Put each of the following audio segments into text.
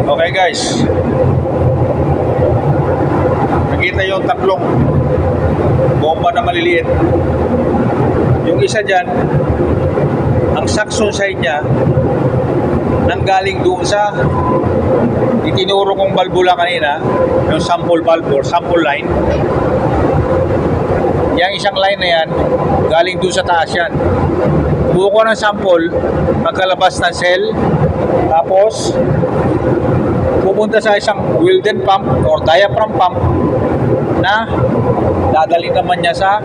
Okay guys, nakita yung tatlong bomba na maliliit. Yung isa dyan, ang suction side niya nanggaling doon sa itinuro kong balbula kanina, yung sample valve or sample line. Yang isang line na yan, galing doon sa taas yan. Buo ko ng sample, pagkalabas ng cell, tapos pupunta sa isang Wilden pump or diaphragm pump na dadali naman niya sa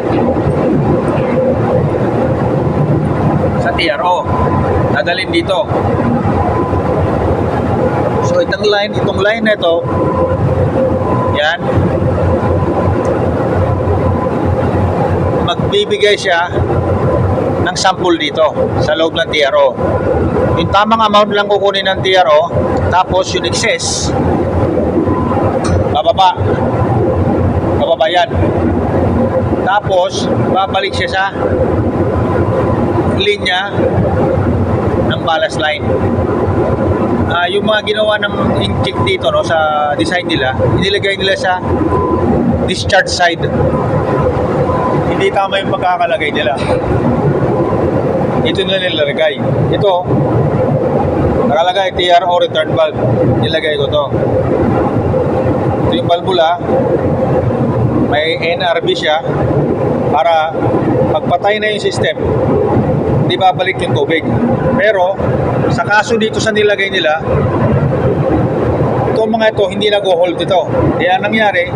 TRO. Dadalhin dito. So itong line na ito, yan, magbibigay siya ng sample dito sa loob ng TRO. Yung tamang amount lang kukunin ng TRO, tapos yung excess bababa yan, tapos babalik siya sa linya ng ballast line. Yung mga ginawa ng inject dito, no, sa design nila, inilagay nila sa discharge side. Hindi tama yung pagkakalagay nila. Ito na nilalagay. Ito, nakalagay TRO return valve. Nilagay ko to. Ito yung valvula. May NRB siya para pagpatay na yung system, hindi babalik yung tubig. Pero sa kaso dito sa nilagay nila, itong mga ito hindi nag-hold ito. Kaya nangyari,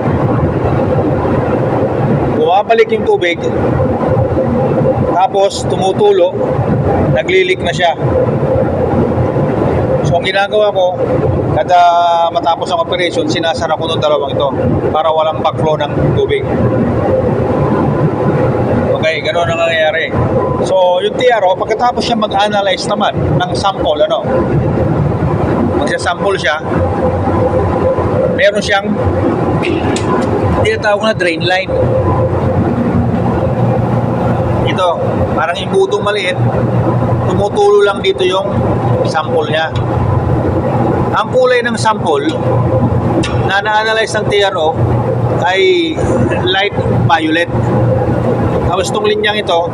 bumabalik yung tubig, tapos tumutulo, naglilik na siya. So ang ginagawa ko, kada matapos ang operation, sinasara ko ng dalawang ito para walang backflow ng tubig. Okay, gano'n ang nangyayari. So yung TRO, pagkatapos siya mag-analyze naman ng sample, magsasample siya, meron siyang tinatawag na drain line. Ito, parang imbudong maliit, tumutulo lang dito yung sample niya. Ang kulay ng sample na na-analyze ng TRO ay light violet. Tapos itong linyang ito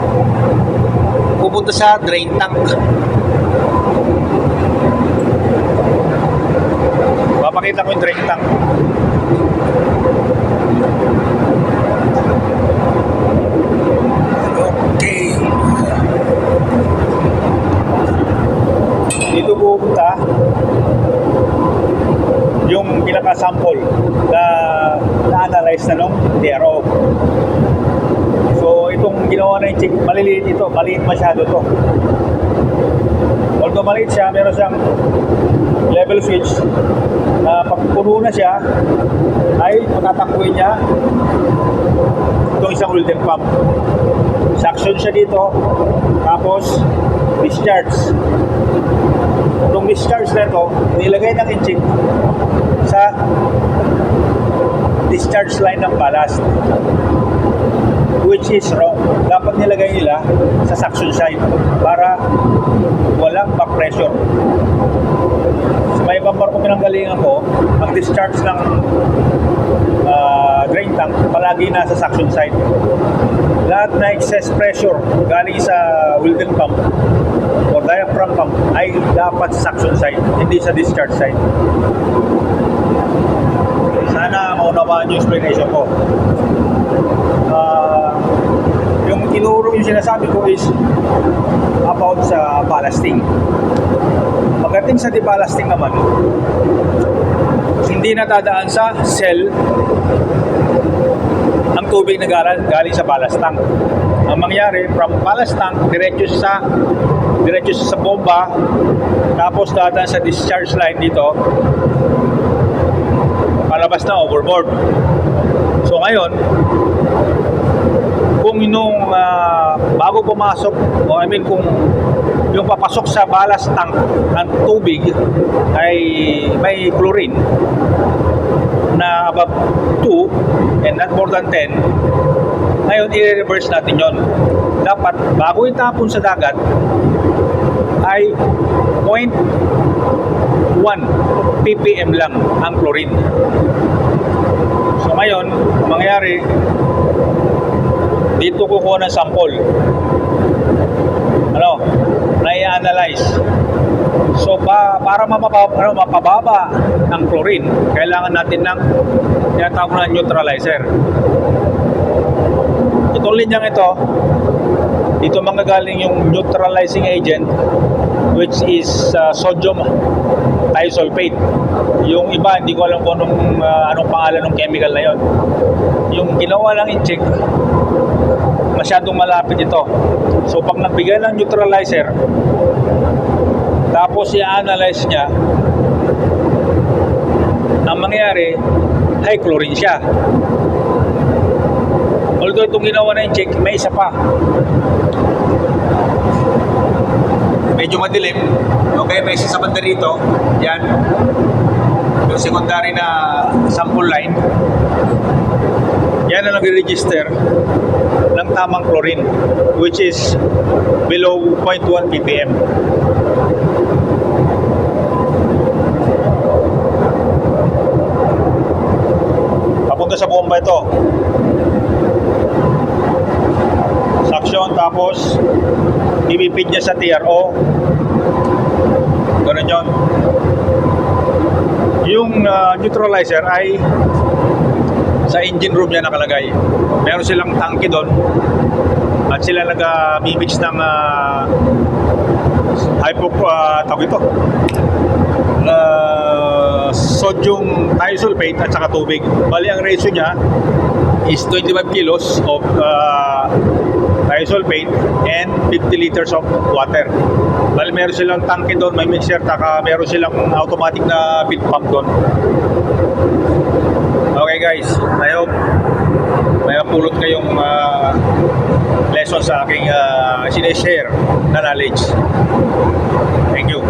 pupunta sa drain tank. Papakita ko yung drain tank. Okay. Dito pupunta yung pinaka-sample na na-analyze na nung TRO. So itong ginawa na yung check, maliliit ito, maliit masyado to. Although maliit siya, meron siyang level switch na pag puno na siya ay matatakbuhin niya itong isang Wilden pump. Suction siya dito, tapos discharge. Itong discharge na ito, nilagay ng inject sa discharge line ng ballast, which is wrong. Dapat nilagay nila sa suction side para walang back pressure. Sa may ibang barko pinanggalingan ko, ang discharge ng drain tank palagi nasa suction side. Lahat na excess pressure galing sa Wilden pump o diaphragm pump ay dapat sa suction side, hindi sa discharge side. Sana maunawaan yung explanation ko. Yung tinuro yung sinasabi ko is about sa ballasting. Pagdating sa deballasting naman, hindi natadaan sa cell ang tubig na galing sa ballast tank. Ang mangyari, from ballast tank diretso sa bomba, tapos dadaan sa discharge line dito, palabas na overboard. So ngayon, kung nung bago pumasok, kung yung papasok sa ballast tank ng tubig ay may chlorine na above 2 and not more than 10, ngayon i-reverse natin yon. Dapat bago itapon sa dagat ay 0.1 ppm lang ang chlorine. So ngayon, ang mangyayari, dito kukuha ng sample. Na-analyze. So para mapababa ang chlorine, kailangan natin ng tinatawag na neutralizer. Itong linyang ito, dito manggagaling yung neutralizing agent, which is sodium thiosulfate. Yung iba, hindi ko alam kung anong pangalan ng chemical na yon. Yung ginawa lang in-check, masyadong malapit ito. So pag nagbigay ng neutralizer, tapos i-analyze niya, ang mangyayari, high chlorine siya. Although itong ginawa na in-check, may isa pa. Medyo madilim. Okay, may isa sa banda rito. Yan. Yung secondary na sample line. Yan ang nag-register ng tamang chlorine, which is below 0.1 ppm. Papunta sa bomba ito. Suction, tapos ibipid niya sa TRO. Ganun yun. Yung neutralizer ay sa engine room niya nakalagay. Meron silang tangke doon at sila nag-mimix ng sodium thiosulfate at saka tubig. Bali ang ratio niya is 25 kilos of thiosulfate and 50 liters of water. Bali meron silang tangke doon, may mixer, taka meron silang automatic na feed pump doon. Okay guys, I hope may mapulot kayong lesson sa aking sineshare na knowledge. Thank you.